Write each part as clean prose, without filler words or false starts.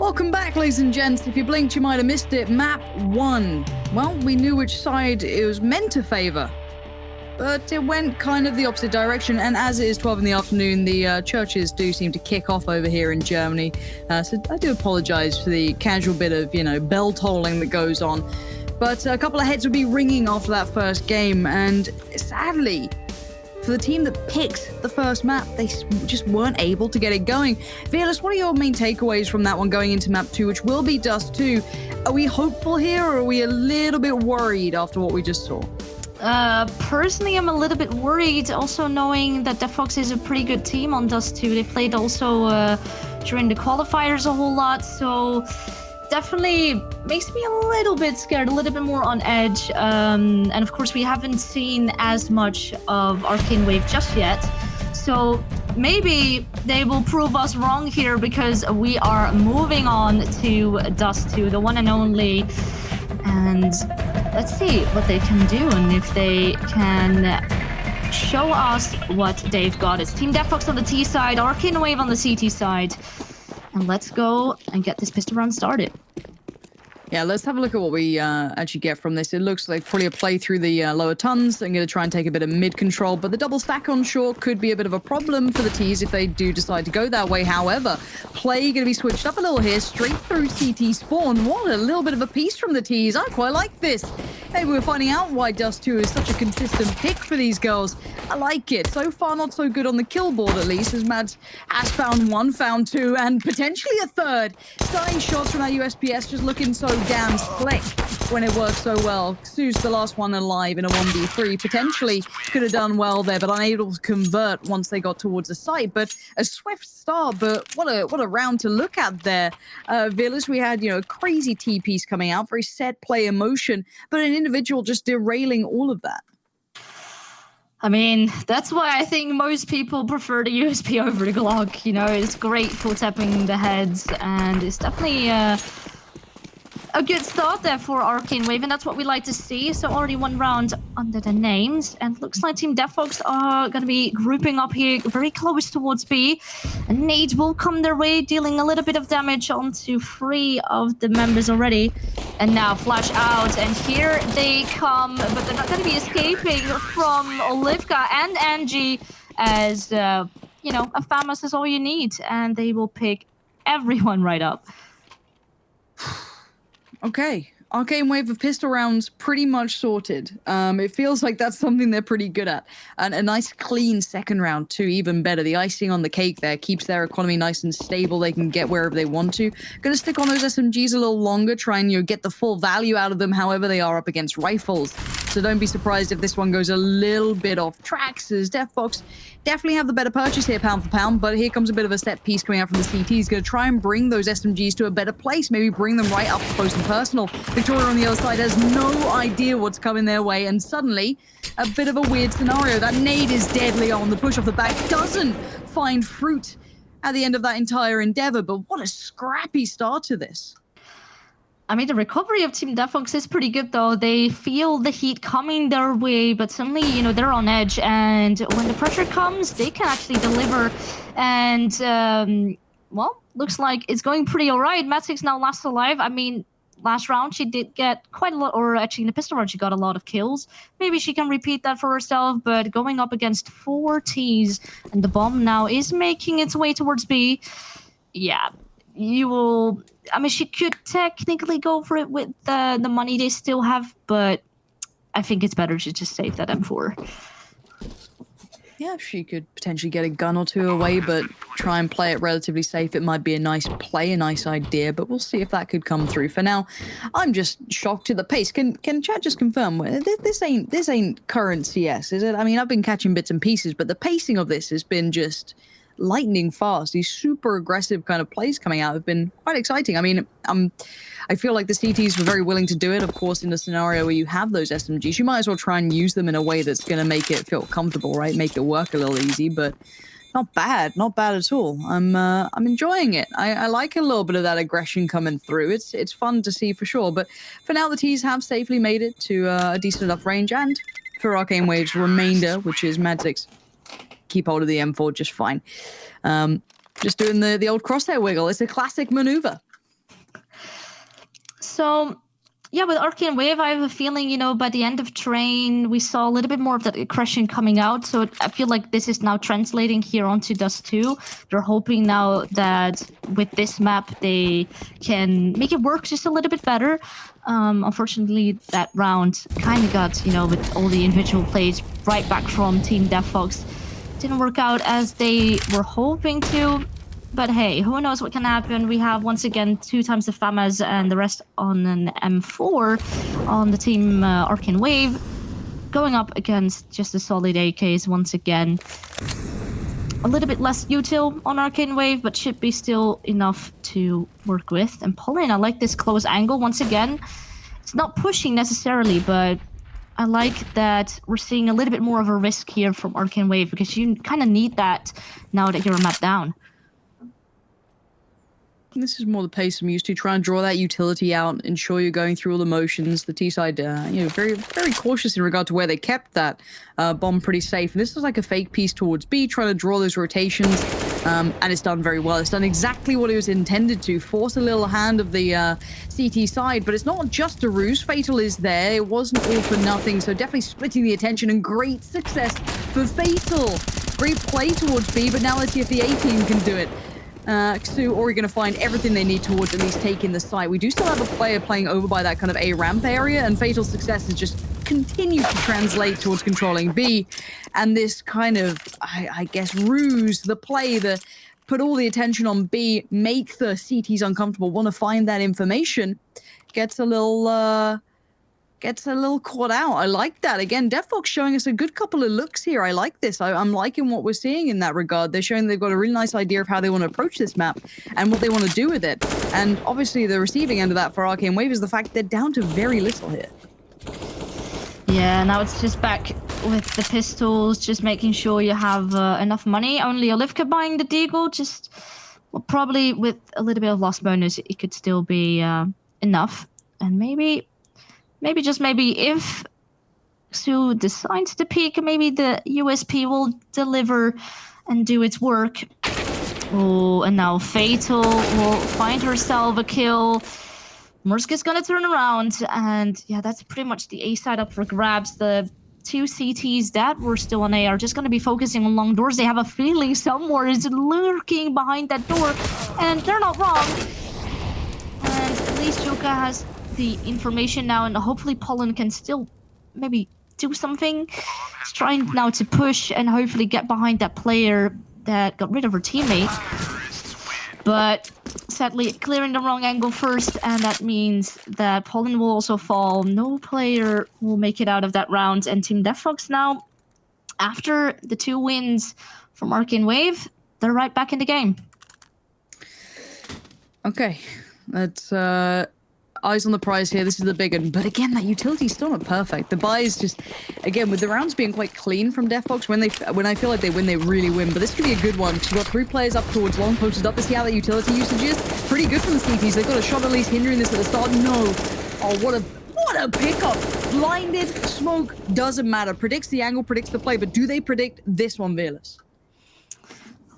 Welcome back, ladies and gents. If you blinked, you might have missed it. Map 1. Well, we knew which side it was meant to favor, but it went kind of the opposite direction. And as it is 12 in the afternoon, the churches do seem to kick off over here in Germany. So I do apologize for the casual bit of, bell tolling that goes on. But a couple of heads would be ringing after that first game. And sadly, for the team that picked the first map, they just weren't able to get it going. Fearless, what are your main takeaways from that one going into map 2, which will be Dust 2? Are we hopeful here, or are we a little bit worried after what we just saw? Personally, I'm a little bit worried, also knowing that Deftfox is a pretty good team on Dust 2. They played also during the qualifiers a whole lot, so definitely makes me a little bit scared, a little bit more on edge. And of course, we haven't seen as much of Arcane Wave just yet. So maybe they will prove us wrong here, because we are moving on to Dust 2, the one and only. And let's see what they can do and if they can show us what they've got. It's Team Deftfox on the T side, Arcane Wave on the CT side. And let's go and get this pistol round started. Yeah, let's have a look at what we actually get from this. It looks like probably a play through the lower tons. I'm going to try and take a bit of mid control, but the double stack on short could be a bit of a problem for the T's if they do decide to go that way. However, play going to be switched up a little here, straight through CT spawn. What a little bit of a piece from the T's. I quite like this. Maybe we're finding out why Dust 2 is such a consistent pick for these girls. I like it. So far, not so good on the kill board, at least, as Mads has found one, found two, and potentially a third. Starting shots from that USPS just looking so damn slick when it works so well. Sue's the last one alive in a 1v3. Potentially could have done well there, but unable to convert once they got towards the site. But a swift start, but what a round to look at there. Villas, we had, a crazy T-piece coming out, very set play emotion, but an individual just derailing all of that. I mean, that's why I think most people prefer the USP over the Glock. It's great for tapping the heads, and it's definitely a good start there for Arcane Wave, and that's what we like to see. So already one round under the names, and looks like Team Deftfox are going to be grouping up here very close towards B. And nade will come their way, dealing a little bit of damage onto 3 of the members already. And now flash out, and here they come, but they're not going to be escaping from Olivka and Angie, as, a FAMAS is all you need, and they will pick everyone right up. Okay, Arcane Wave of pistol rounds pretty much sorted. It feels like that's something they're pretty good at. And a nice clean second round too, even better. The icing on the cake there keeps their economy nice and stable. They can get wherever they want to. Gonna stick on those SMGs a little longer, try and get the full value out of them. However, they are up against rifles. So don't be surprised if this one goes a little bit off tracks, as Deftfox definitely have the better purchase here, pound for pound, but here comes a bit of a set piece coming out from the CT. He's going to try and bring those SMGs to a better place, maybe bring them right up close and personal. Victoria on the other side has no idea what's coming their way, and suddenly, a bit of a weird scenario. That nade is deadly on. The push off the back doesn't find fruit at the end of that entire endeavor, but what a scrappy start to this. I mean, the recovery of Team Deftfox is pretty good, though. They feel the heat coming their way, but suddenly, they're on edge. And when the pressure comes, they can actually deliver. And, looks like it's going pretty all right. Matsix now last alive. I mean, last round, she did get quite a lot, or actually in the pistol round, she got a lot of kills. Maybe she can repeat that for herself, but going up against 4 Ts, and the bomb now is making its way towards B. Yeah, she could technically go for it with the money they still have, but I think it's better to just save that M4. Yeah, she could potentially get a gun or two away, but try and play it relatively safe. It might be a nice play, a nice idea, but we'll see if that could come through. For now, I'm just shocked at the pace. Can chat just confirm this ain't current CS, is it? I mean, I've been catching bits and pieces, but the pacing of this has been just lightning fast. These super aggressive kind of plays coming out have been quite exciting. I mean, I feel like the CTs were very willing to do it. Of course, in a scenario where you have those SMGs, you might as well try and use them in a way that's going to make it feel comfortable, right? Make it work a little easy, but not bad at all. I'm enjoying it. I like a little bit of that aggression coming through. It's fun to see for sure. But for now, the T's have safely made it to a decent enough range, and for Arcane Wave's remainder, which is Madzix, keep hold of the M4 just fine. Just doing the old crosshair wiggle. It's a classic maneuver. So, yeah, with Arcane Wave, I have a feeling, by the end of Train, we saw a little bit more of that aggression coming out. So I feel like this is now translating here onto Dust 2. They're hoping now that with this map, they can make it work just a little bit better. Unfortunately, that round kind of got, with all the individual plays right back from Team Deftfox. Didn't work out as they were hoping to. But hey, who knows what can happen? We have, once again, 2 times the FAMAs and the rest on an M4 on the team Arcane Wave, going up against just the solid AKs once again. A little bit less util on Arcane Wave, but should be still enough to work with. And Pauline, I like this close angle once again. It's not pushing necessarily, but I like that we're seeing a little bit more of a risk here from Arcane Wave, because you kind of need that now that you're a map down. This is more the pace I'm used to. Try and draw that utility out, ensure you're going through all the motions. The T-side, very, very cautious in regard to where they kept that bomb pretty safe. And this is like a fake piece towards B, trying to draw those rotations, and it's done very well. It's done exactly what it was intended to, force a little hand of the CT side, but it's not just a ruse. Fatal is there. It wasn't all for nothing, so definitely splitting the attention, and great success for Fatal. Great play towards B, but now let's see if the A team can do it. Xu are going to find everything they need towards at least taking the site. We do still have a player playing over by that kind of A ramp area, and Fatal's success has just continued to translate towards controlling B. And this kind of, I guess, ruse, the play, the put all the attention on B, make the CTs uncomfortable, want to find that information, gets a little caught out. I like that. Again, Deftfox showing us a good couple of looks here. I like this. I'm liking what we're seeing in that regard. They're showing they've got a really nice idea of how they want to approach this map and what they want to do with it. And obviously the receiving end of that for Arcane Wave is the fact they're down to very little here. Yeah, now it's just back with the pistols, just making sure you have enough money. Only Olivka buying the Deagle, just probably with a little bit of loss bonus, it could still be enough. And maybe if Xu decides to peek, maybe the USP will deliver and do its work. Oh, and now Fatal will find herself a kill. Mursk is gonna turn around, and yeah, that's pretty much the A side up for grabs. The 2 CTs that were still on A are just gonna be focusing on long doors. They have a feeling someone is lurking behind that door, and they're not wrong. And at least Joka has the information now, and hopefully Pollen can still maybe do something. He's trying now to push and hopefully get behind that player that got rid of her teammate. But sadly, clearing the wrong angle first, and that means that Pollen will also fall. No player will make it out of that round, and Team Deftfox now, after the 2 wins from Arcane Wave, they're right back in the game. Okay, that's eyes on the prize here. This is the big one. But again, that utility's still not perfect. The buy is just, again, with the rounds being quite clean from Deftfox, when I feel like they win, they really win. But this could be a good one. You've got 3 players up towards long, posted up to see how that utility usage is. Pretty good from the CTs. They've got a shot at least hindering this at the start. No. Oh, what a pickup. Blinded, smoke, doesn't matter. Predicts the angle, predicts the play. But do they predict this one, Veerless?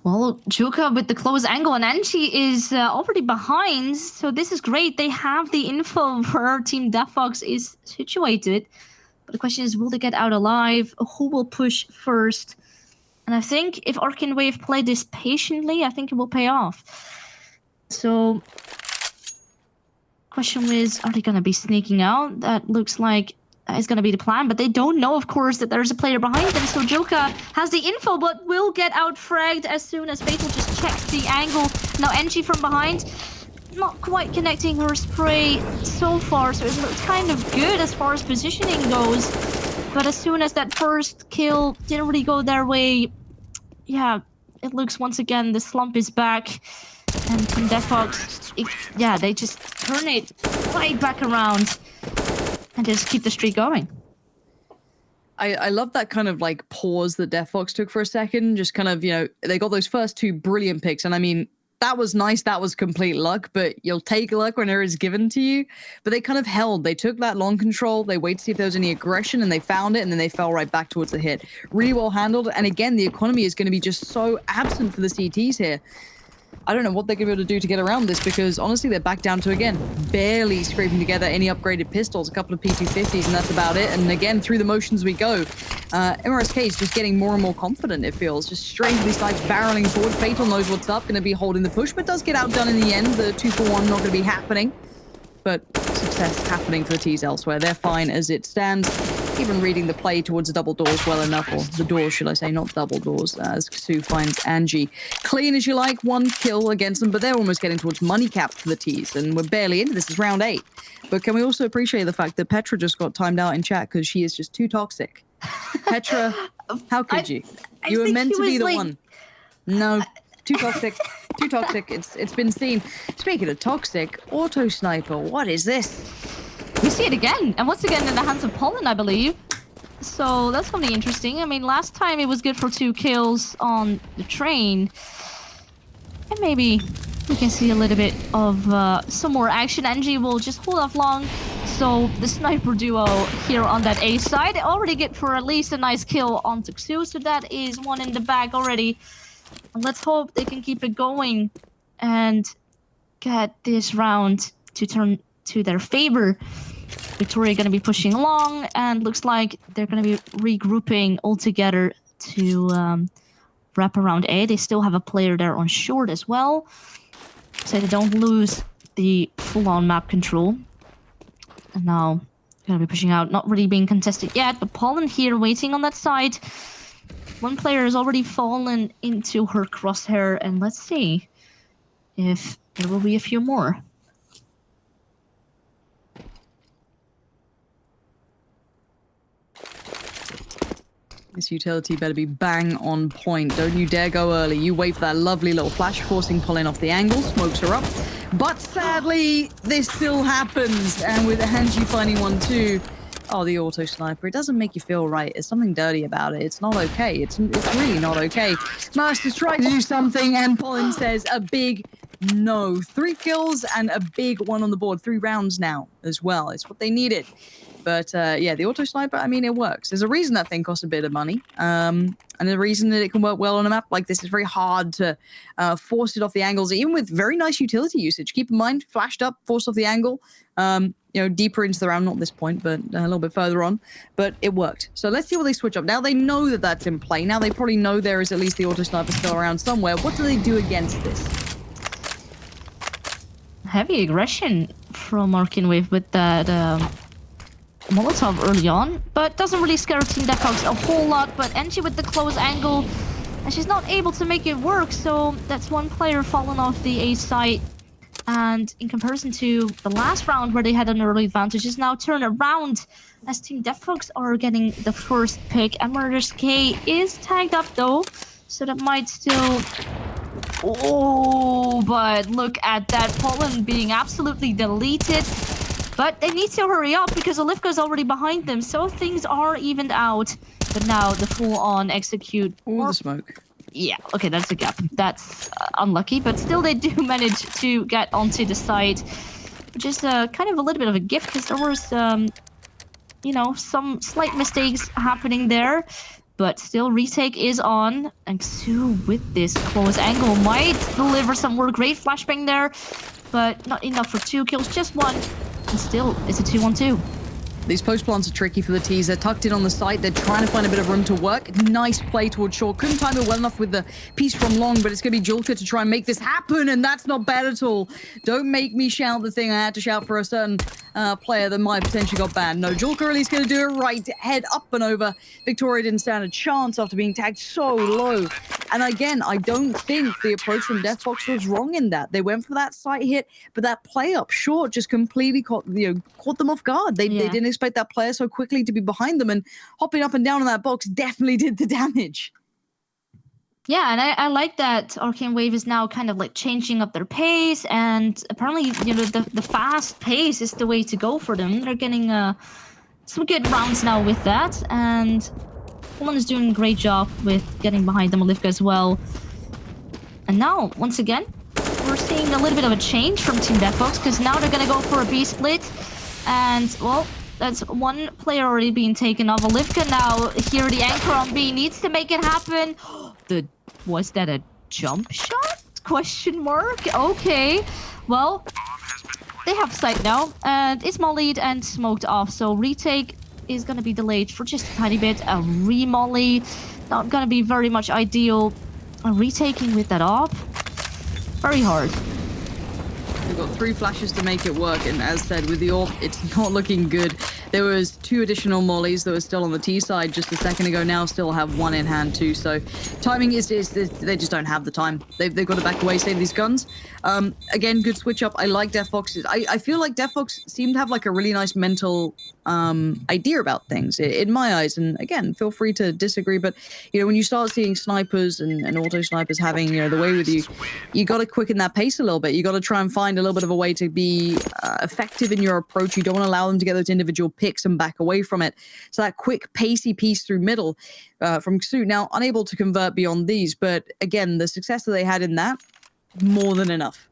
Well, Juka with the close angle, and Angie is already behind, so this is great. They have the info where Team Deftfox is situated. But the question is, will they get out alive? Who will push first? And I think if Arcane Wave play this patiently, I think it will pay off. So, question is, are they going to be sneaking out? That looks like is going to be the plan, but they don't know, of course, that there's a player behind them. So Joka has the info, but will get out fragged as soon as Fatal just checks the angle. Now Enchi from behind, not quite connecting her spray so far, so it looks kind of good as far as positioning goes. But as soon as that first kill didn't really go their way, yeah, it looks once again the slump is back. And Team Deftfox, yeah, they just turn it right back around and just keep the streak going. I love that kind of like pause that Deftfox took for a second. Just kind of, they got those first 2 brilliant picks. And I mean, that was nice. That was complete luck, but you'll take luck whenever it's given to you. But they kind of held. They took that long control. They waited to see if there was any aggression, and they found it, and then they fell right back towards the hit. Really well handled. And again, the economy is going to be just so absent for the CTs here. I don't know what they're going to be able to do to get around this because honestly they're back down to, again, barely scraping together any upgraded pistols, a couple of P250s, and that's about it. And again, through the motions we go. MRSK is just getting more and more confident, it feels. Just strangely starts barreling forward. Fatal knows what's up, going to be holding the push, but does get outdone in the end. The 2-for-1 not going to be happening. But success happening for the T's elsewhere. They're fine as it stands. Even reading the play towards the double doors well enough, or the doors, should I say, not double doors, as Sue finds Angie. Clean as you like, 1 kill against them, but they're almost getting towards money cap for the T's, and we're barely into this. Is round 8. But can we also appreciate the fact that Petra just got timed out in chat because she is just too toxic? Petra, how could you? You were meant to be the one. No. Too toxic. Too toxic. It's been seen. Speaking of toxic, auto sniper, what is this? We see it again, and once again in the hands of Pollen, I believe. So that's gonna be interesting. I mean, last time it was good for 2 kills on the train. And maybe we can see a little bit of some more action. Angie will just hold off long. So the sniper duo here on that A side already get for at least a nice kill on Tuxu. So that is 1 in the bag already. And let's hope they can keep it going and get this round to turn to their favor. Victoria going to be pushing along, and looks like they're going to be regrouping all together to wrap around A. They still have a player there on short as well, so they don't lose the full-on map control. And now going to be pushing out, not really being contested yet, but Pollen here waiting on that side. 1 player has already fallen into her crosshair, and let's see if there will be a few more. This utility better be bang on point. Don't you dare go early. You wait for that lovely little flash, forcing Pollen off the angle, smokes her up. But sadly, this still happens. And with Angie finding 1 too. Oh, the auto sniper. It doesn't make you feel right. There's something dirty about it. It's not okay. It's really not okay. Master's trying to do something, and Pollen says a big no. 3 kills and a big 1 on the board. 3 rounds now as well. It's what they needed. But yeah, the auto sniper, I mean, it works. There's a reason that thing costs a bit of money. And the reason that it can work well on a map like this is very hard to force it off the angles, even with very nice utility usage. Keep in mind, flashed up, forced off the angle. You know, deeper into the round, not this point, but a little bit further on. But it worked. So let's see what they switch up. Now they know that that's in play. Now they probably know there is at least the auto sniper still around somewhere. What do they do against this? Heavy aggression from Arcane Wave with that Molotov early on, but doesn't really scare Team Deftfox a whole lot. But Angie with the close angle, and she's not able to make it work, so that's 1 player falling off the A site. And in comparison to the last round where they had an early advantage, is now turned around as Team Deftfox are getting the first pick. And Murder's K is tagged up though, so that might still... Oh, but look at that, Pollen being absolutely deleted. But they need to hurry up because Olivka's already behind them, so things are evened out. But now the full-on execute. All the smoke. Yeah, okay, that's a gap. That's unlucky, but still they do manage to get onto the site, which is kind of a little bit of a gift because there was, you know, some slight mistakes happening there. But still, retake is on, and Sue with this close angle might deliver some more. Great flashbang there, but not enough for 2 kills, just 1. And still, it's a 2-1-2. These post plants are tricky for the T's. They're tucked in on the site. They're trying to find a bit of room to work. Nice play towards short. Couldn't time it well enough with the piece from long, but it's going to be Julka to try and make this happen, and that's not bad at all. Don't make me shout the thing I had to shout for a certain player that might potentially got banned. No, Julka really is going to do it right. Head up and over. Victoria didn't stand a chance after being tagged so low. And again, I don't think the approach from Deftfox was wrong in that. They went for that site hit, but that play up short just completely caught them off guard. They didn't expect that player so quickly to be behind them, and hopping up and down on that box definitely did the damage. Yeah, and I like that Arcane Wave is now kind of like changing up their pace, and apparently, you know, the fast pace is the way to go for them. They're getting some good rounds now with that, and Pollen is doing a great job with getting behind them, Olivka as well. And now, once again, we're seeing a little bit of a change from Team Deftfox, because now they're going to go for a B split, and, well, that's 1 player already being taken off. Olivka now, here the anchor on B, needs to make it happen. Was that a jump shot? Question mark? Okay. Well, they have sight now, and it's mollied and smoked off, so retake is gonna be delayed for just a tiny bit. A remolly, not gonna be very much ideal. Retaking with that op, very hard. We've got 3 flashes to make it work, and as said, with the AWP, it's not looking good. There was 2 additional mollies that were still on the T side just a second ago. Now still have 1 in hand too. So timing is they just don't have the time. They've got to back away, save these guns. Again, good switch up. I like Deftfox. I feel like Deftfox seemed to have like a really nice mental idea about things in my eyes. And again, feel free to disagree, but when you start seeing snipers and auto snipers having the way with you, you got to quicken that pace a little bit. You got to try and find a little bit of a way to be effective in your approach. You don't want to allow them to get those individual picks and back away from it. So that quick pacey piece through middle from Xu, now unable to convert beyond these, but again, the success that they had in that, more than enough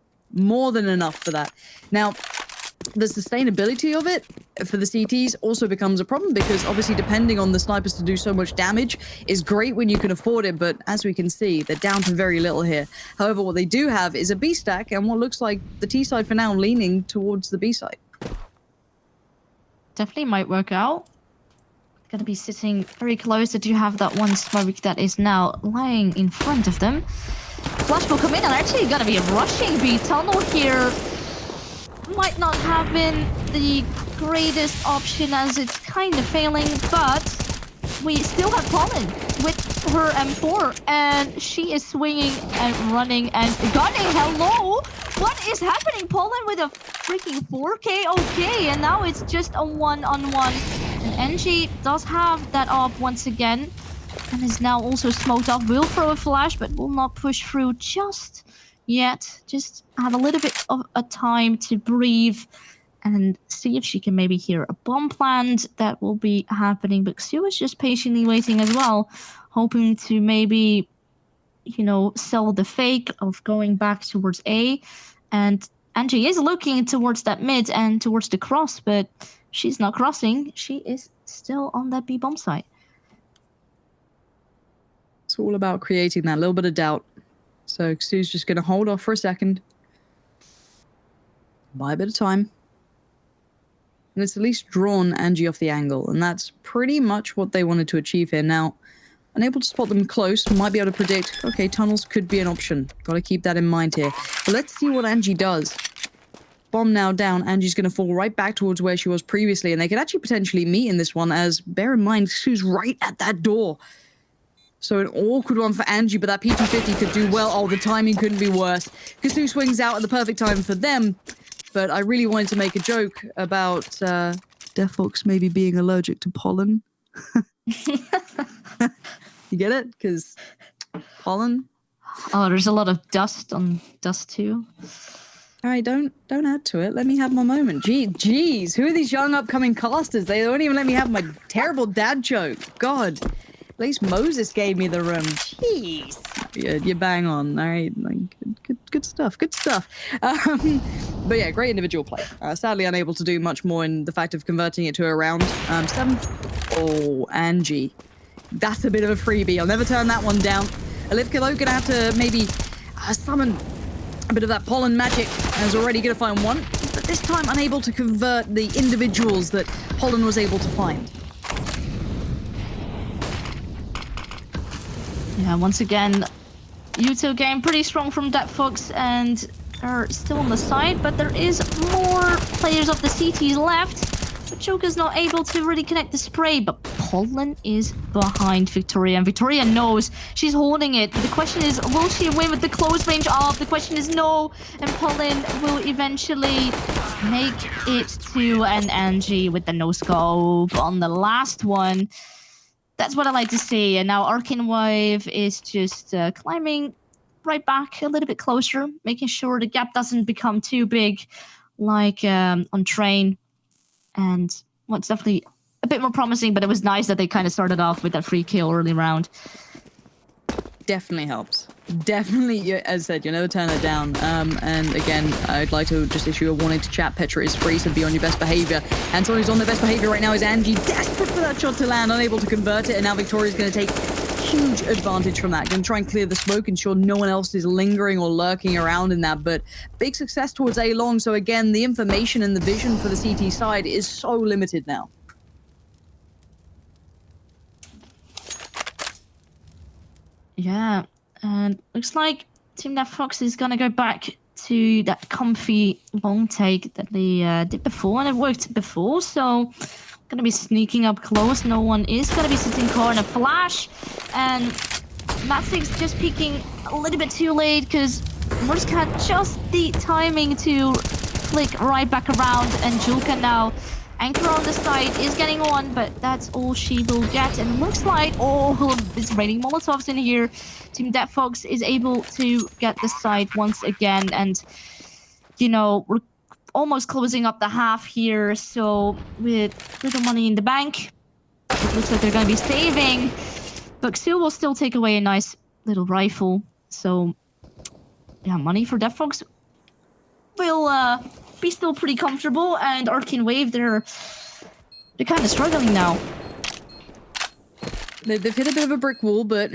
for that. Now, the sustainability of it for the CTs also becomes a problem, because obviously depending on the snipers to do so much damage is great when you can afford it, but as we can see, they're down to very little here. However, what they do have is a B stack and what looks like the T side for now leaning towards the B side. Definitely might work out. Gonna be sitting very close. They do have that one smoke that is now lying in front of them. Flash will come in and actually gonna be rushing B tunnel here. Might not have been the greatest option as it's kind of failing, but we still have Pollen with her M4 and she is swinging and running and gunning. Hello? What is happening? Pollen with a freaking 4K? Okay, and now it's just a 1-on-1. And NG does have that op once again and is now also smoked off. Will throw a flash, but will not push through just yet. Just have a little bit of a time to breathe and see if she can maybe hear a bomb plant that will be happening. But Xu is just patiently waiting as well, hoping to maybe, sell the fake of going back towards A. And Angie is looking towards that mid and towards the cross, but she's not crossing. She is still on that B bomb site. It's all about creating that little bit of doubt. So Xu's just going to hold off for a second. Buy a bit of time. And it's at least drawn Angie off the angle. And that's pretty much what they wanted to achieve here. Now, unable to spot them close, might be able to predict, okay, tunnels could be an option. Got to keep that in mind here. But let's see what Angie does. Bomb now down. Angie's going to fall right back towards where she was previously. And they could actually potentially meet in this one, as bear in mind, Xu's right at that door. So an awkward one for Angie, but that P250 could do well. Oh, the timing couldn't be worse. Kasu swings out at the perfect time for them. But I really wanted to make a joke about Deftfox maybe being allergic to pollen. You get it? Because pollen. Oh, there's a lot of dust on dust too. All right, don't add to it. Let me have my moment. Jeez, who are these young upcoming casters? They won't even let me have my terrible dad joke. God. At least Moses gave me the room. Jeez. You bang on. All right. Good stuff. Good stuff. But yeah, great individual play. Sadly unable to do much more in the fact of converting it to a round. 7. Oh, Angie. That's a bit of a freebie. I'll never turn that one down. Olivka, though, gonna have to maybe summon a bit of that pollen magic. And is already gonna find one. But this time unable to convert the individuals that pollen was able to find. Yeah, once again, Yuto game pretty strong from Deftfox and are still on the side, but there is more players of the CTs left. But Joker's not able to really connect the spray, but Pollen is behind Victoria, and Victoria knows she's holding it. But the question is, will she win with the close range up? The question is no, and Pollen will eventually make it to an Angie with the no scope on the last one. That's what I like to see. And now Arcane Wave is just climbing right back a little bit closer, making sure the gap doesn't become too big like on Train. And it's definitely a bit more promising, but it was nice that they kind of started off with that free kill early round. Definitely helps. Definitely, as I said, you never turn it down. And again, I'd like to just issue a warning to chat. Petra is free, so be on your best behavior. And someone who's on their best behavior right now is Angie, desperate for that shot to land, unable to convert it. And now Victoria's going to take huge advantage from that. Going to try and clear the smoke, ensure no one else is lingering or lurking around in that. But big success towards A long. So again, the information and the vision for the CT side is so limited now. Yeah, and looks like Team Deftfox is gonna go back to that comfy long take that they did before, and it worked before. So gonna be sneaking up close. No one is gonna be sitting corner. Flash, and Matsix just peeking a little bit too late because Mursk had just the timing to flick right back around, and Julka now anchor on the side is getting one, but that's all she will get. And it looks like it's raining Molotovs in here. Team Deftfox is able to get the side once again, and you know, we're almost closing up the half here. So with little money in the bank, it looks like they're going to be saving. But Xu will still take away a nice little rifle. So yeah, money for Deftfox will be still pretty comfortable, and Arcane Wave, they're kind of struggling now. They've hit a bit of a brick wall, but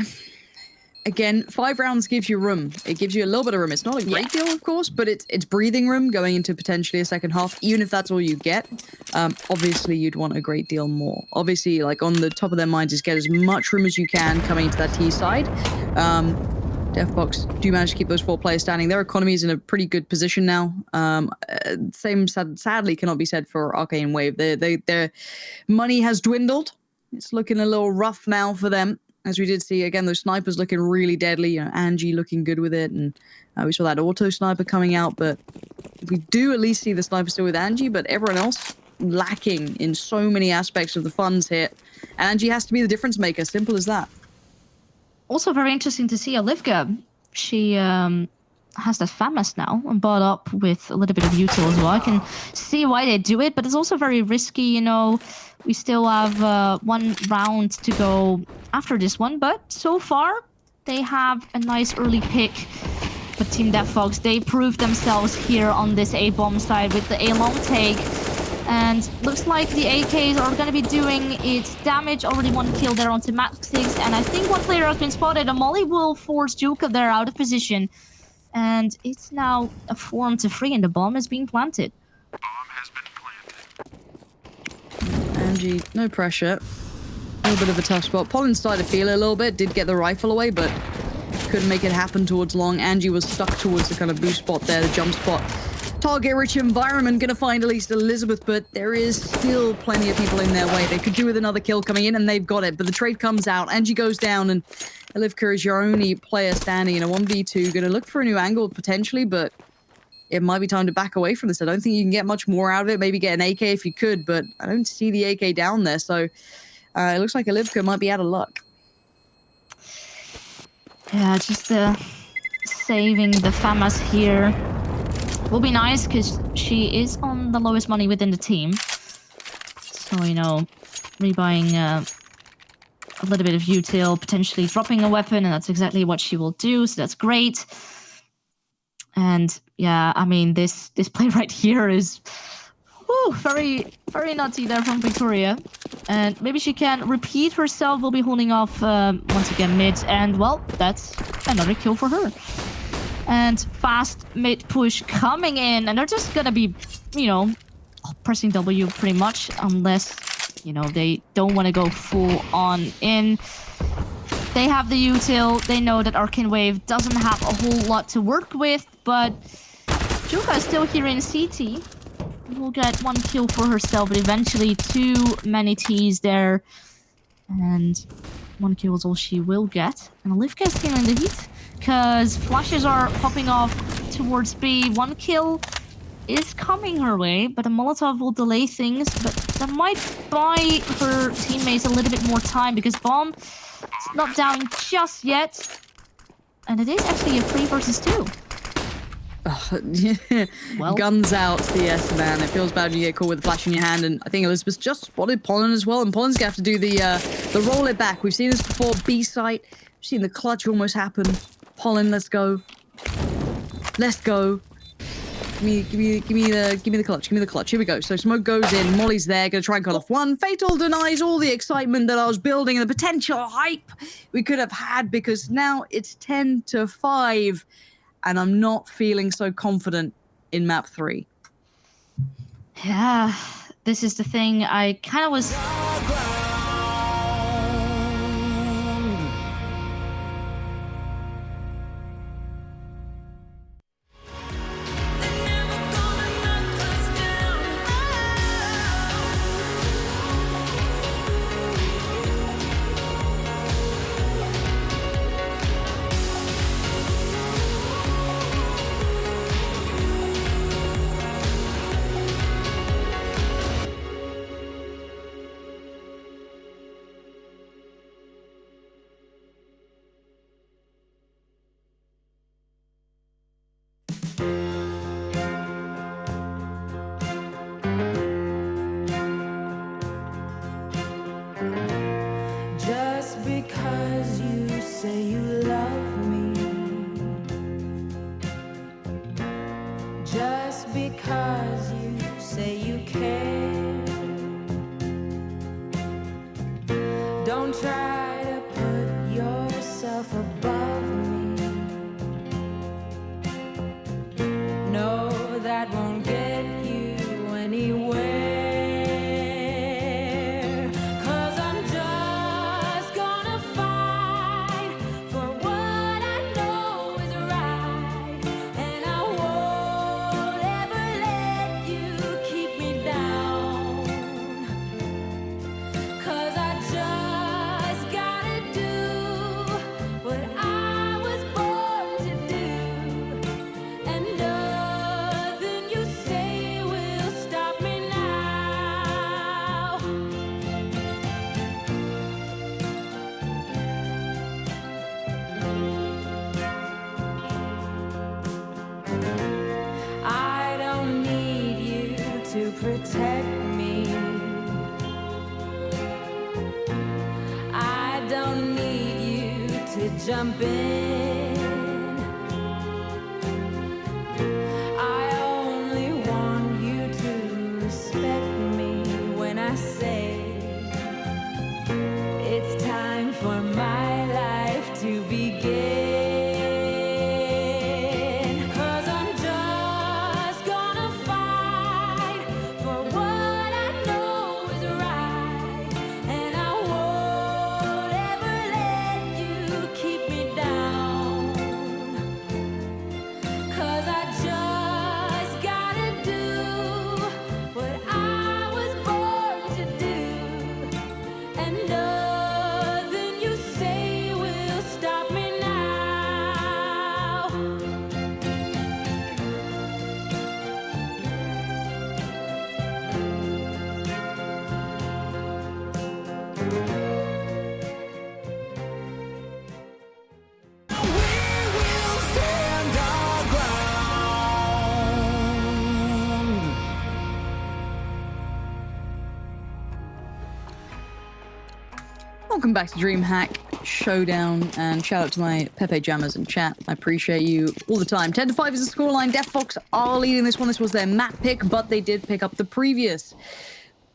again, 5 rounds gives you room. It gives you a little bit of room. It's not a great deal, of course, but it's breathing room going into potentially a second half, even if that's all you get. Obviously, you'd want a great deal more. Obviously, like on the top of their minds is get as much room as you can coming into that T side. Deftfox do manage to keep those 4 players standing. Their economy is in a pretty good position now. Same sadly cannot be said for Arcane Wave. Their money has dwindled. It's looking a little rough now for them. As we did see, again, those snipers looking really deadly. You know, Angie looking good with it. And we saw that auto sniper coming out. But we do at least see the sniper still with Angie. But everyone else lacking in so many aspects of the funds hit. Angie has to be the difference maker. Simple as that. Also very interesting to see Olivka. She has that FAMAS now and bought up with a little bit of util as well. I can see why they do it, but it's also very risky, you know. We still have 1 round to go after this one, but so far they have a nice early pick. But Team Deftfox, they proved themselves here on this A-bomb side with the A-long take. And looks like the AKs are going to be doing its damage. Already 1 kill there onto Matsix. And I think 1 player has been spotted. And Molly will force Julka there out of position. And it's now a 4-on-3 and the bomb is being planted. Bomb has been planted. Angie, no pressure. A little bit of a tough spot. Pollen started to feel it a little bit. Did get the rifle away, but couldn't make it happen towards long. Angie was stuck towards the kind of boost spot there, the jump spot. Target-rich environment, gonna find at least Elizabeth, but there is still plenty of people in their way. They could do with another kill coming in, and they've got it. But the trade comes out, Angie goes down, and Olivka is your only player standing in a 1v2. Gonna look for a new angle, potentially, but it might be time to back away from this. I don't think you can get much more out of it. Maybe get an AK if you could, but I don't see the AK down there, so it looks like Olivka might be out of luck. Yeah, just saving the FAMAS here will be nice because she is on the lowest money within the team. So, you know, rebuying a little bit of util, potentially dropping a weapon, and that's exactly what she will do, so that's great. And yeah, I mean, this play right here is very, very nutty there from Victoria. And maybe she can repeat herself. We'll be holding off once again mid, and well, that's another kill for her. And fast mid push coming in, and they're just gonna be, you know, pressing W pretty much, unless, you know, they don't want to go full on in. They have the util. They know that Arcane Wave doesn't have a whole lot to work with, but Julka is still here in CT. Will get 1 kill for herself, but eventually too many Ts there, and 1 kill is all she will get. And Olivka is feeling the heat, because flashes are popping off towards B. 1 kill is coming her way, but a Molotov will delay things, but that might buy her teammates a little bit more time, because Bomb is not down just yet. And it is actually a 3 versus 2. Yeah. Well, guns out, CS, man. It feels bad when you get caught with a flash in your hand, and I think Elizabeth just spotted Pollen as well, and Pollen's gonna have to do the roll it back. We've seen this before, B site. We've seen the clutch almost happen. Pollen, let's go. Let's go. Give me the clutch. Give me the clutch. Here we go. So smoke goes in. Molly's there. Gonna try and cut off one. Fatal denies all the excitement that I was building and the potential hype we could have had, because now it's 10-5, and I'm not feeling so confident in map 3. Yeah, this is the thing. I kind of was. Because you say you love me, just because you say you care, don't try to put yourself above me. No, that won't get you anywhere. Protect me. I don't need you to jump in. I only want you to respect me when I say it's time for my life to begin. Welcome back to DreamHack Showdown, and shout out to my Pepe Jammers in chat. I appreciate you all the time. 10-5 is the scoreline. Deftfox are leading this one. This was their map pick, but they did pick up the previous.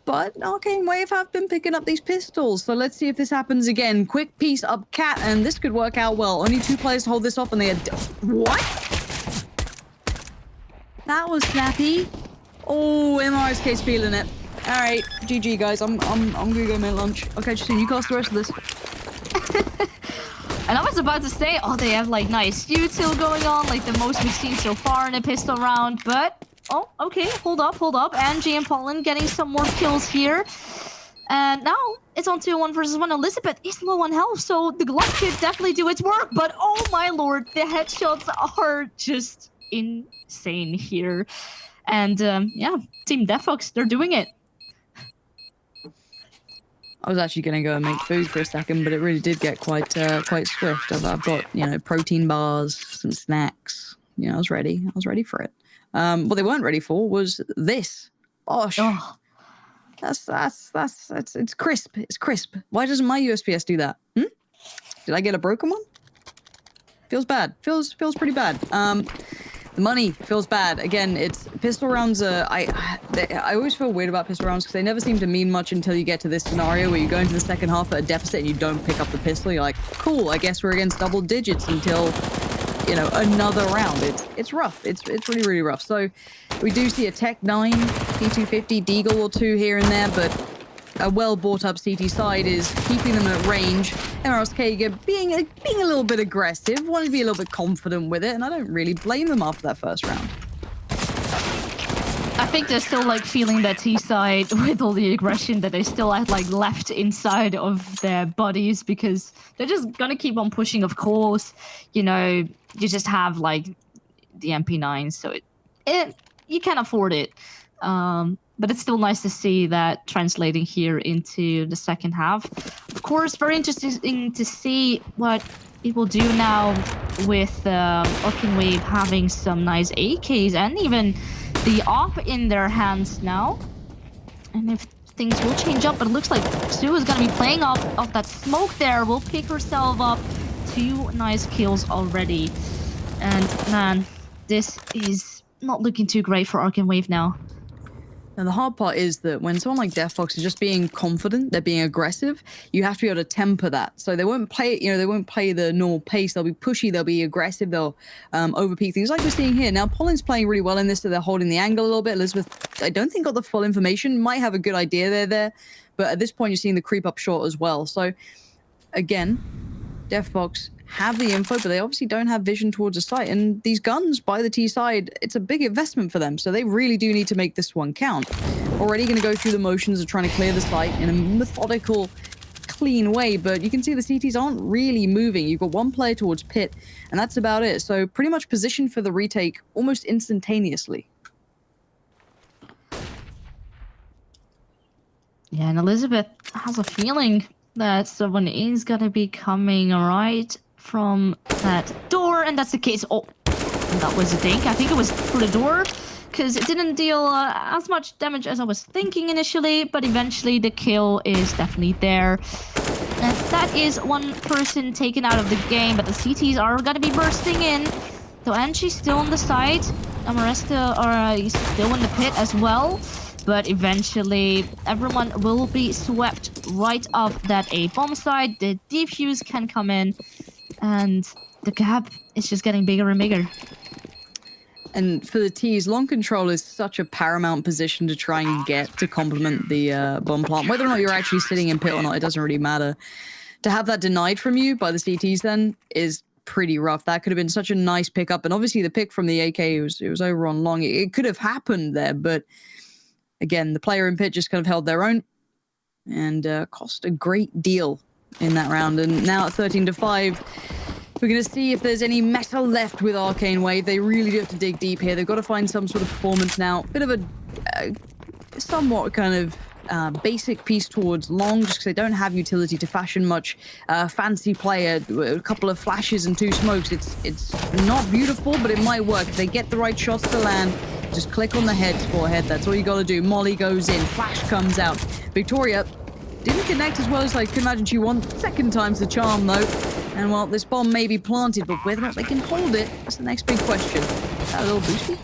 But Arcane Wave have been picking up these pistols, so let's see if this happens again. Quick piece up cat, and this could work out well. Only 2 players to hold this off, and they are... What? That was snappy. Oh, MRSK's feeling it. All right, GG guys. I'm gonna go make lunch. Okay, Justine, you cast the rest of this. And I was about to say, oh, they have like nice util going on, like the most we've seen so far in a pistol round. But oh, okay, hold up. Angie and Pollen getting some more kills here. And now it's on 2-1 versus 1. Elizabeth is low on health, so the glove should definitely do its work. But oh my lord, the headshots are just insane here. And yeah, Team Deftfox, they're doing it. I was actually going to go and make food for a second, but it really did get quite swift. I've got, you know, protein bars, some snacks. You know, I was ready for it. What they weren't ready for was this. Gosh, oh. It's crisp. It's crisp. Why doesn't my USPS do that? Did I get a broken one? Feels bad. Feels pretty bad. The money feels bad. Again, it's pistol rounds. I always feel weird about pistol rounds because they never seem to mean much until you get to this scenario where you go into the second half at a deficit and you don't pick up the pistol. You're like, cool, I guess we're against double digits until, you know, another round. It's rough. It's really, really rough. So we do see a Tech 9, P250, Deagle or two here and there, but a well bought up CT side is keeping them at range. MRSK being a little bit aggressive, wanted to be a little bit confident with it, and I don't really blame them after that first round. I think they're still like feeling that T side with all the aggression that they still had like left inside of their bodies, because they're just gonna keep on pushing. Of course, you know, you just have like the MP9, so you can afford it. But it's still nice to see that translating here into the second half. Of course, very interesting to see what it will do now with Arcane Wave having some nice AKs and even the AWP in their hands now. And if things will change up, but it looks like Sue is going to be playing off that smoke there. Will pick herself up. 2 nice kills already. And man, this is not looking too great for Arcane Wave now. And the hard part is that when someone like Deftfox is just being confident, they're being aggressive, you have to be able to temper that. So they won't play, you know, they won't play the normal pace. They'll be pushy, they'll be aggressive, they'll overpeak things like we're seeing here. Now, Pollen's playing really well in this, so they're holding the angle a little bit. Elizabeth, I don't think got the full information, might have a good idea there. But at this point, you're seeing the creep up short as well. So again, Deftfox have the info, but they obviously don't have vision towards a site. And these guns by the T side, it's a big investment for them. So they really do need to make this one count. Already going to go through the motions of trying to clear the site in a methodical, clean way. But you can see the CTs aren't really moving. You've got one player towards pit, and that's about it. So pretty much positioned for the retake almost instantaneously. Yeah, and Elizabeth has a feeling that someone is going to be coming right from that door, and that's the case. Oh, that was a dink. I think it was through the door, because it didn't deal as much damage as I was thinking initially, but eventually the kill is definitely there. And that is one person taken out of the game, but the CTs are going to be bursting in. So Angie's still on the side. Amaresta are still in the pit as well. But eventually, everyone will be swept right off that A bomb side. The defuse can come in, and the gap is just getting bigger and bigger. And for the T's, long control is such a paramount position to try and get to complement the bomb plant. Whether or not you're actually sitting in pit or not, it doesn't really matter. To have that denied from you by the CTs then is pretty rough. That could have been such a nice pickup. And obviously the pick from the AK, it was over on long. It could have happened there, but again, the player in pit just kind of held their own and cost a great deal in that round. And now at 13-5, we're going to see if there's any metal left with Arcane Wave. They really do have to dig deep here. They've got to find some sort of performance now. Bit of a somewhat kind of basic piece towards long, just because they don't have utility to fashion much fancy player. A couple of flashes and 2 smokes. It's not beautiful, but it might work. If they get the right shots to land, just click on the head's forehead. That's all you got to do. Molly goes in. Flash comes out. Victoria didn't connect as well as I could imagine she wanted. Second time's the charm, though. And, well, this bomb may be planted, but whether or not they can hold it, that's the next big question. That a little boosty?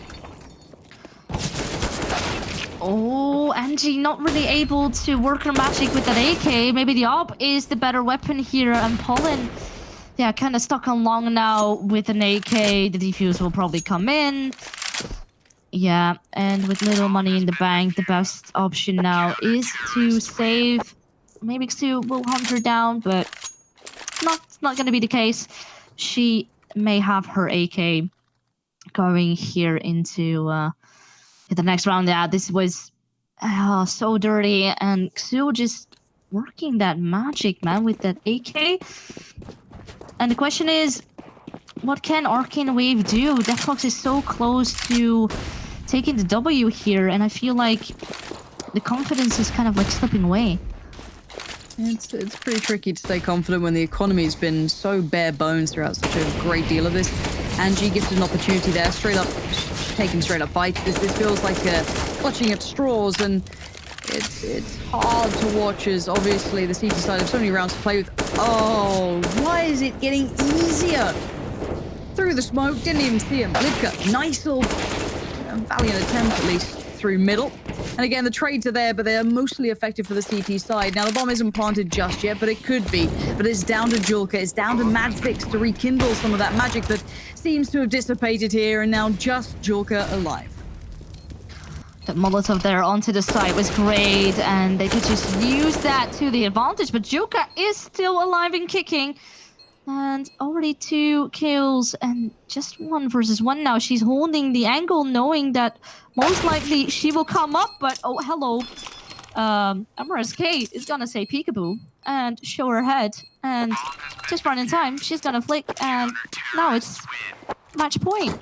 Oh, Angie not really able to work her magic with that AK. Maybe the AWP is the better weapon here. And Pollen, yeah, kind of stuck on long now with an AK. The defuse will probably come in. Yeah, and with little money in the bank, the best option now is to save. Maybe Sue will hunt her down, but it's not going to be the case. She may have her AK going here into the next round. Yeah, this was so dirty, and Sue just working that magic, man, with that AK. And the question is, what can Arcane Wave do? Deftfox is so close to taking the W here, and I feel like the confidence is kind of like slipping away. It's pretty tricky to stay confident when the economy's been so bare bones throughout such a great deal of this. Angie gifted an opportunity there, taking straight up fights. This feels like clutching at straws, and it's hard to watch as obviously the CT side have so many rounds to play with. Oh, why is it getting easier? through the smoke, didn't even see him. Livka, nice little valiant attempt at least through middle. And again, the trades are there, but they are mostly effective for the CT side. Now, the bomb isn't planted just yet, but it could be. But it's down to Julka, it's down to Madfix to rekindle some of that magic that seems to have dissipated here, and now just Julka alive. The Molotov there onto the side was great, and they could just use that to the advantage. But Julka is still alive and kicking. And already 2 kills and just 1 versus 1 now. She's holding the angle, knowing that most likely she will come up, but oh, hello. MRSK is gonna say peekaboo and show her head and just run in time. She's gonna flick, and now it's match point.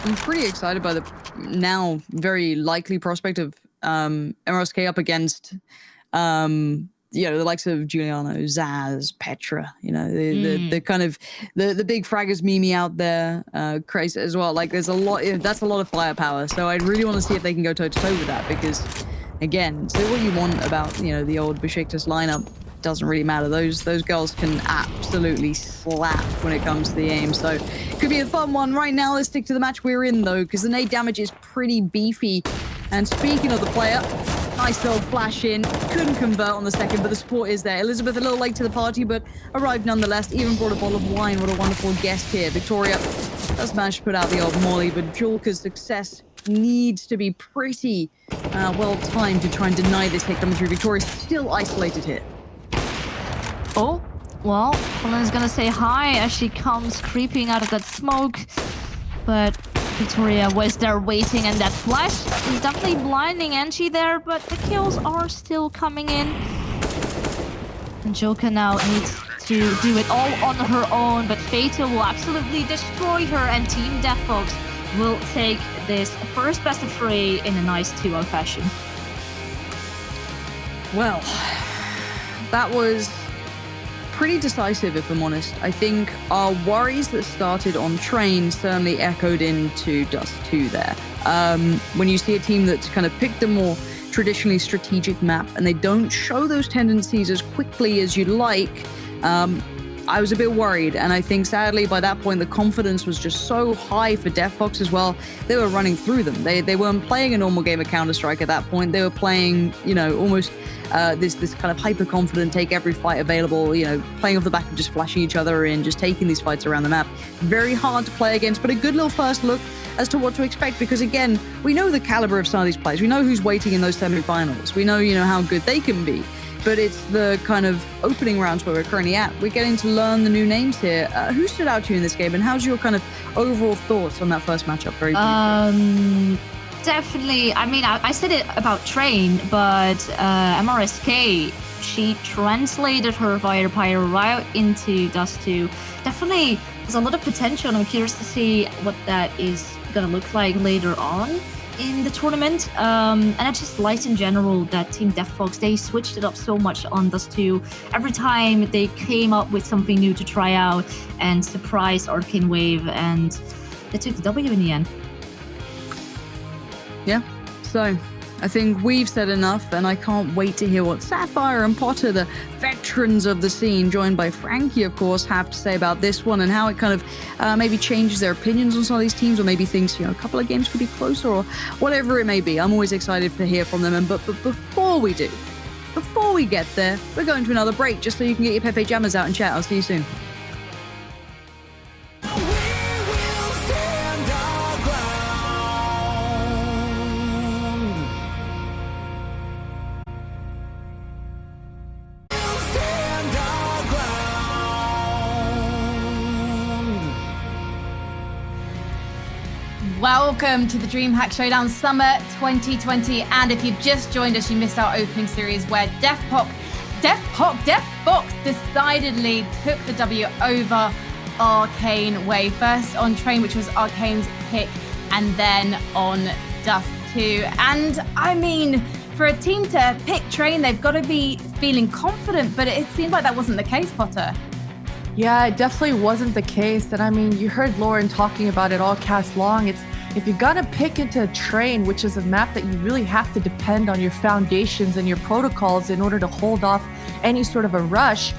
I'm pretty excited by the now very likely prospect of MRSK up against the likes of Giuliano, Zaz, Petra, the kind of the big fraggers Mimi out there, Crazy as well. Like there's a lot, that's a lot of firepower. So I'd really want to see if they can go toe to toe with that, because again, so what you want about, the old Besiktas lineup doesn't really matter. Those girls can absolutely slap when it comes to the aim. So it could be a fun one. Right now, let's stick to the match we're in though, because the nade damage is pretty beefy. And speaking of the player, nice little flash in, couldn't convert on the second, but the support is there. Elizabeth a little late to the party, but arrived nonetheless, even brought a bottle of wine. What a wonderful guest here. Victoria does manage to put out the old molly, but Julka's success needs to be pretty well timed to try and deny this hit coming through. Victoria's still isolated here. Oh, well, Colin's gonna say hi as she comes creeping out of that smoke, but Victoria was there waiting, and that flash is definitely blinding Angie there, but the kills are still coming in. And Julka now needs to do it all on her own, but Fatal will absolutely destroy her, and Team Deftfox will take this first best of 3 in a nice 2-0 fashion. Well, that was pretty decisive, if I'm honest. I think our worries that started on Train certainly echoed into Dust 2 there. When you see a team that's kind of picked a more traditionally strategic map and they don't show those tendencies as quickly as you'd like, I was a bit worried, and I think sadly by that point the confidence was just so high for Deftfox as well. They were running through them. They weren't playing a normal game of Counter-Strike at that point. They were playing, almost this kind of hyper-confident, take every fight available, playing off the back of just flashing each other in, just taking these fights around the map. Very hard to play against, but a good little first look as to what to expect, because again, we know the caliber of some of these players. We know who's waiting in those semi-finals. We know, how good they can be. But it's the kind of opening rounds where we're currently at. We're getting to learn the new names here. Who stood out to you in this game, and how's your kind of overall thoughts on that first matchup? Very briefly. Definitely. I mean, I said it about Train, but MRSK, she translated her Firepower right into Dust 2. Definitely, there's a lot of potential, and I'm curious to see what that is going to look like later on in the tournament. And I just liked in general that Team Deftfox, they switched it up so much on Dust 2. Every time they came up with something new to try out and surprise Arcane Wave, and they took the W in the end. Yeah, so I think we've said enough, and I can't wait to hear what Sapphire and Potter, the veterans of the scene, joined by Frankie, of course, have to say about this one, and how it kind of maybe changes their opinions on some of these teams, or maybe thinks, a couple of games could be closer, or whatever it may be. I'm always excited to hear from them. But before we get there, we're going to another break, just so you can get your Pepe Jammers out and chat. I'll see you soon. Welcome to the DreamHack Showdown Summer 2020, and if you've just joined us, you missed our opening series where Deftfox decidedly took the W over Arcane Wave. First on Train, which was Arcane's pick, and then on Dust 2. And I mean, for a team to pick Train, they've got to be feeling confident, but it seemed like that wasn't the case, Potter. Yeah, it definitely wasn't the case. And I mean, you heard Lauren talking about it all cast long. It's if you're gonna pick into Train, which is a map that you really have to depend on your foundations and your protocols in order to hold off any sort of a rush,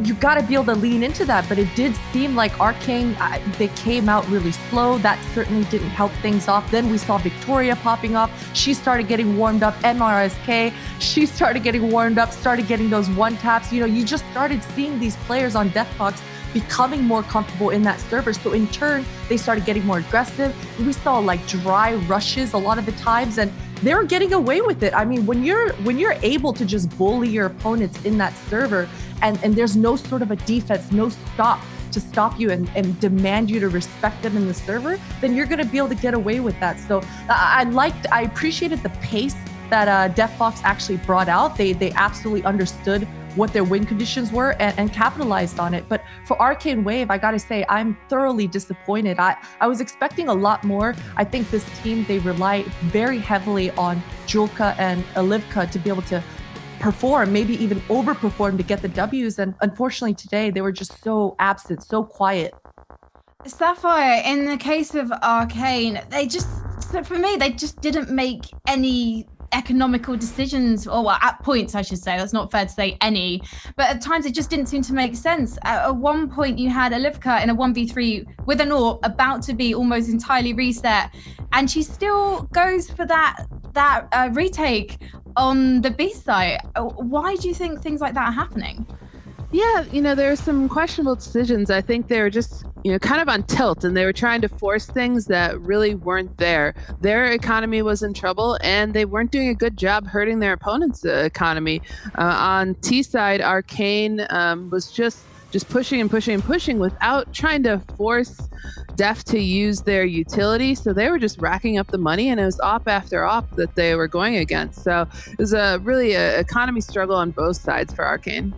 you got to be able to lean into that. But it did seem like Arcane, they came out really slow. That certainly didn't help things off. Then we saw Victoria popping off. She started getting warmed up. MRSK, she started getting warmed up, started getting those one taps. You know, you just started seeing these players on Deftfox becoming more comfortable in that server. So in turn, they started getting more aggressive. We saw like dry rushes a lot of the times, and they were getting away with it. I mean, when you're able to just bully your opponents in that server, and there's no sort of a defense, no stop to stop you and demand you to respect them in the server, then you're gonna be able to get away with that. So I appreciated the pace that Deftfox actually brought out. They absolutely understood what their win conditions were and capitalized on it. But for Arcane Wave, I gotta say, I'm thoroughly disappointed. I was expecting a lot more. I think this team, they rely very heavily on Julka and Olivka to be able to perform, maybe even overperform to get the W's. And unfortunately today, they were just so absent, so quiet. Sapphire, in the case of Arcane, for me, they just didn't make any economical decisions, or well, at points I should say, that's not fair to say any, but at times it just didn't seem to make sense. At one point you had Olivka in a 1v3 with an AWP about to be almost entirely reset, and she still goes for that retake on the B site. Why do you think things like that are happening? Yeah, there are some questionable decisions. I think they were just, kind of on tilt, and they were trying to force things that really weren't there. Their economy was in trouble, and they weren't doing a good job hurting their opponent's economy. On T side, Arcane was just pushing and pushing and pushing without trying to force Def to use their utility. So they were just racking up the money, and it was op after op that they were going against. So it was really a economy struggle on both sides for Arcane.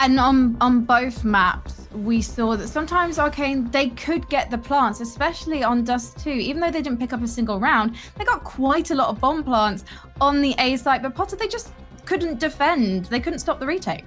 And on both maps, we saw that sometimes Arcane, they could get the plants, especially on Dust 2. Even though they didn't pick up a single round, they got quite a lot of bomb plants on the A site. But Potter, they just couldn't defend. They couldn't stop the retake.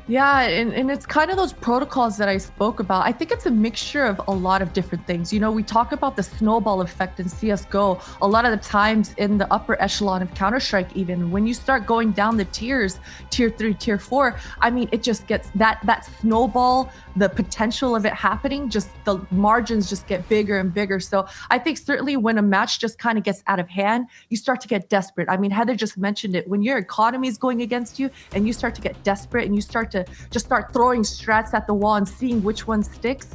Yeah, and it's kind of those protocols that I spoke about. I think it's a mixture of a lot of different things. We talk about the snowball effect in CSGO. A lot of the times in the upper echelon of Counter-Strike, even when you start going down the tiers, tier 3, tier 4, I mean, it just gets that snowball, the potential of it happening, just the margins just get bigger and bigger. So I think certainly when a match just kind of gets out of hand, you start to get desperate. I mean, Heather just mentioned it. When your economy is going against you and you start to get desperate and you start to just start throwing strats at the wall and seeing which one sticks,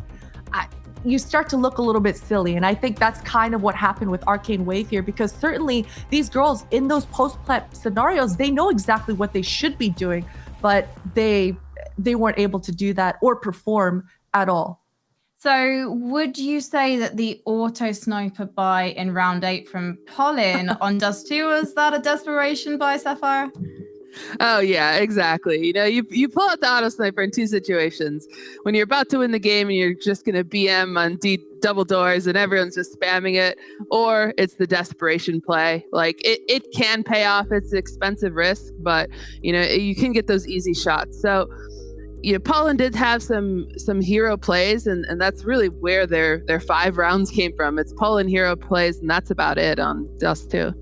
you start to look a little bit silly. And I think that's kind of what happened with Arcane Wave here, because certainly these girls in those post-plant scenarios, they know exactly what they should be doing, but they weren't able to do that or perform at all. So would you say that the auto sniper buy in round 8 from Pollen on Dust 2, was that a desperation buy, Sapphire? Oh yeah, exactly. You pull out the auto sniper in two situations: when you're about to win the game and you're just gonna BM on double doors and everyone's just spamming it, or it's the desperation play. Like it can pay off. It's an expensive risk, but you can get those easy shots. So Poland did have some hero plays, and that's really where their 5 rounds came from. It's Poland hero plays, and that's about it on Dust 2.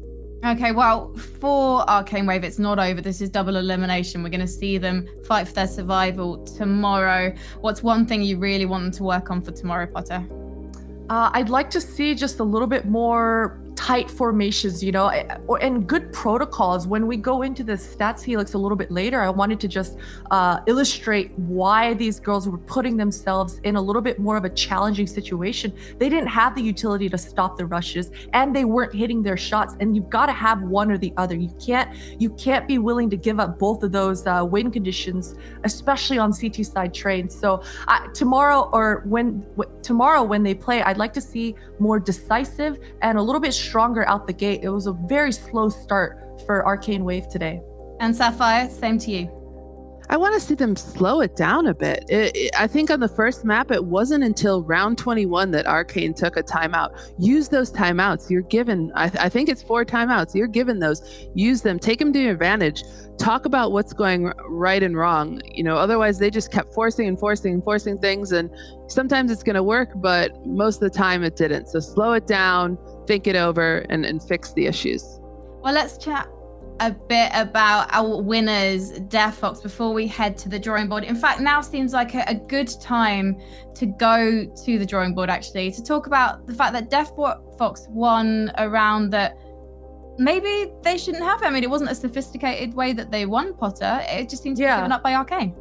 Okay, well, for Arcane Wave, it's not over. This is double elimination. We're going to see them fight for their survival tomorrow. What's one thing you really want them to work on for tomorrow, Potter? I'd like to see just a little bit more tight formations, and good protocols. When we go into the stats helix a little bit later, I wanted to just illustrate why these girls were putting themselves in a little bit more of a challenging situation. They didn't have the utility to stop the rushes, and they weren't hitting their shots. And you've got to have one or the other. You can't be willing to give up both of those win conditions, especially on CT side trains. So tomorrow when they play, I'd like to see more decisive and a little bit stronger out the gate. It was a very slow start for Arcane Wave today. And Sapphire, same to you. I want to see them slow it down a bit. I think on the first map, it wasn't until round 21 that Arcane took a timeout. Use those timeouts. You're given, I think it's 4 timeouts. You're given those. Use them. Take them to your advantage. Talk about what's going right and wrong. Otherwise they just kept forcing things, and sometimes it's going to work, but most of the time it didn't. So slow it down, think it over, and fix the issues. Well, let's chat a bit about our winners, Deftfox, before we head to the drawing board. In fact, now seems like a good time to go to the drawing board, actually, to talk about the fact that Deftfox won a round that maybe they shouldn't have. I mean, it wasn't a sophisticated way that they won, Potter. It just seems to be given up by Arcane.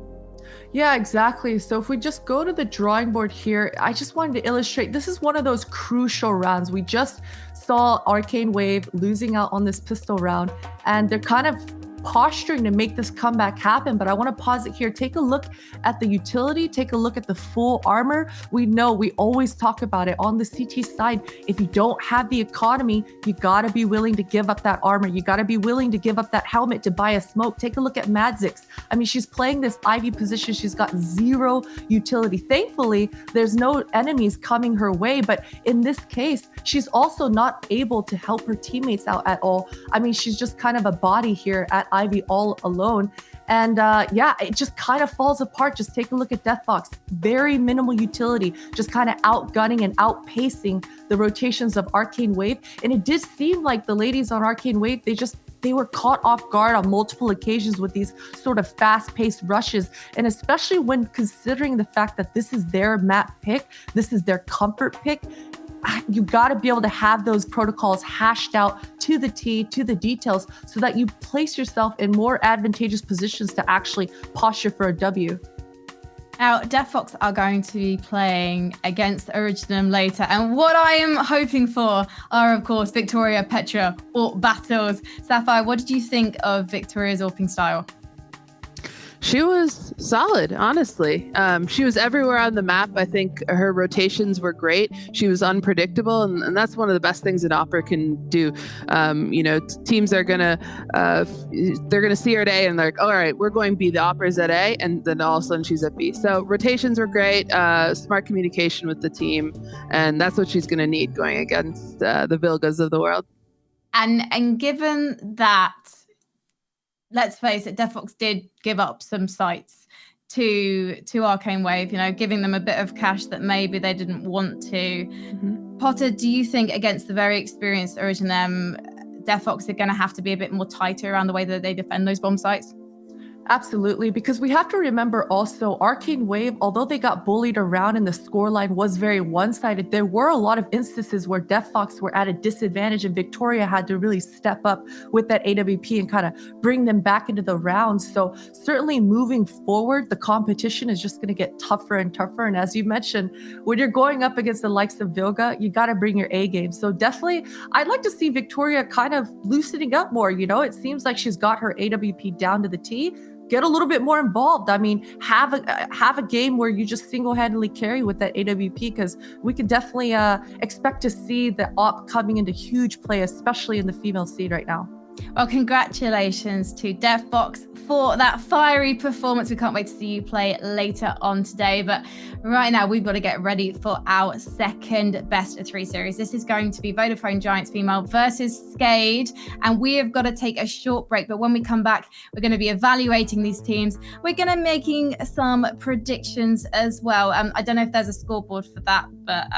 Yeah, exactly. So if we just go to the drawing board here, I just wanted to illustrate, this is one of those crucial rounds. We just saw Arcane Wave losing out on this pistol round, and they're kind of posturing to make this comeback happen. But I want to pause it here. Take a look at the utility. Take a look at the full armor. We know, we always talk about it on the CT side. If you don't have the economy, you got to be willing to give up that armor. You got to be willing to give up that helmet to buy a smoke. Take a look at Madzix. I mean, she's playing this Ivy position. She's got 0 utility. Thankfully, there's no enemies coming her way. But in this case, she's also not able to help her teammates out at all. I mean, she's just kind of a body here at Ivy all alone. And yeah, it just kind of falls apart. Just take a look at Deftfox. Very minimal utility, just kind of outgunning and outpacing the rotations of Arcane Wave. And it did seem like the ladies on Arcane Wave, they were caught off guard on multiple occasions with these sort of fast-paced rushes. And especially when considering the fact that this is their map pick, this is their comfort pick, you got to be able to have those protocols hashed out to the T, to the details, so that you place yourself in more advantageous positions to actually posture for a W. Now, Deftfox are going to be playing against Originum later, and what I am hoping for are, of course, Victoria, Petra, AWP battles. Sapphire, what did you think of Victoria's AWPing style? She was solid, honestly. She was everywhere on the map. I think her rotations were great. She was unpredictable, and that's one of the best things an Opera can do. You know, teams are they're gonna see her at A, and they're like, all right, we're going B. The Opera's at A, and then all of a sudden she's at B. So rotations were great. Smart communication with the team, and that's what she's gonna need going against the Vilgas of the world. And given that, let's face it, Deftfox did give up some sites to Arcane Wave, you know, giving them a bit of cash that maybe they didn't want to. Mm-hmm. Potter, do you think against the very experienced Originum, Deftfox are going to have to be a bit more tighter around the way that they defend those bomb sites? Absolutely, because we have to remember also Arcane Wave, although they got bullied around and the scoreline was very one-sided, there were a lot of instances where Deftfox were at a disadvantage and Victoria had to really step up with that AWP and kind of bring them back into the rounds. So certainly moving forward, the competition is just going to get tougher and tougher. And as you mentioned, when you're going up against the likes of Vilga, you got to bring your A game. So definitely, I'd like to see Victoria kind of loosening up more. You know, it seems like she's got her AWP down to the T. Get a little bit more involved. I mean, have a game where you just single-handedly carry with that AWP, because we could definitely expect to see the AWP coming into huge play, especially in the female scene right now. Well, congratulations to Deftfox for that fiery performance. We can't wait to see you play later on today. But right now, we've got to get ready for our second best of 3 series. This is going to be Vodafone Giants female versus Skade. And we have got to take a short break. But when we come back, we're going to be evaluating these teams. We're going to be making some predictions as well. I don't know if there's a scoreboard for that, but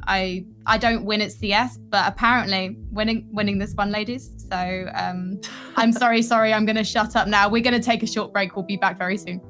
I don't win at CS, but apparently winning this one, ladies. So I'm sorry, I'm going to shut up now. We're going to take a short break. We'll be back very soon.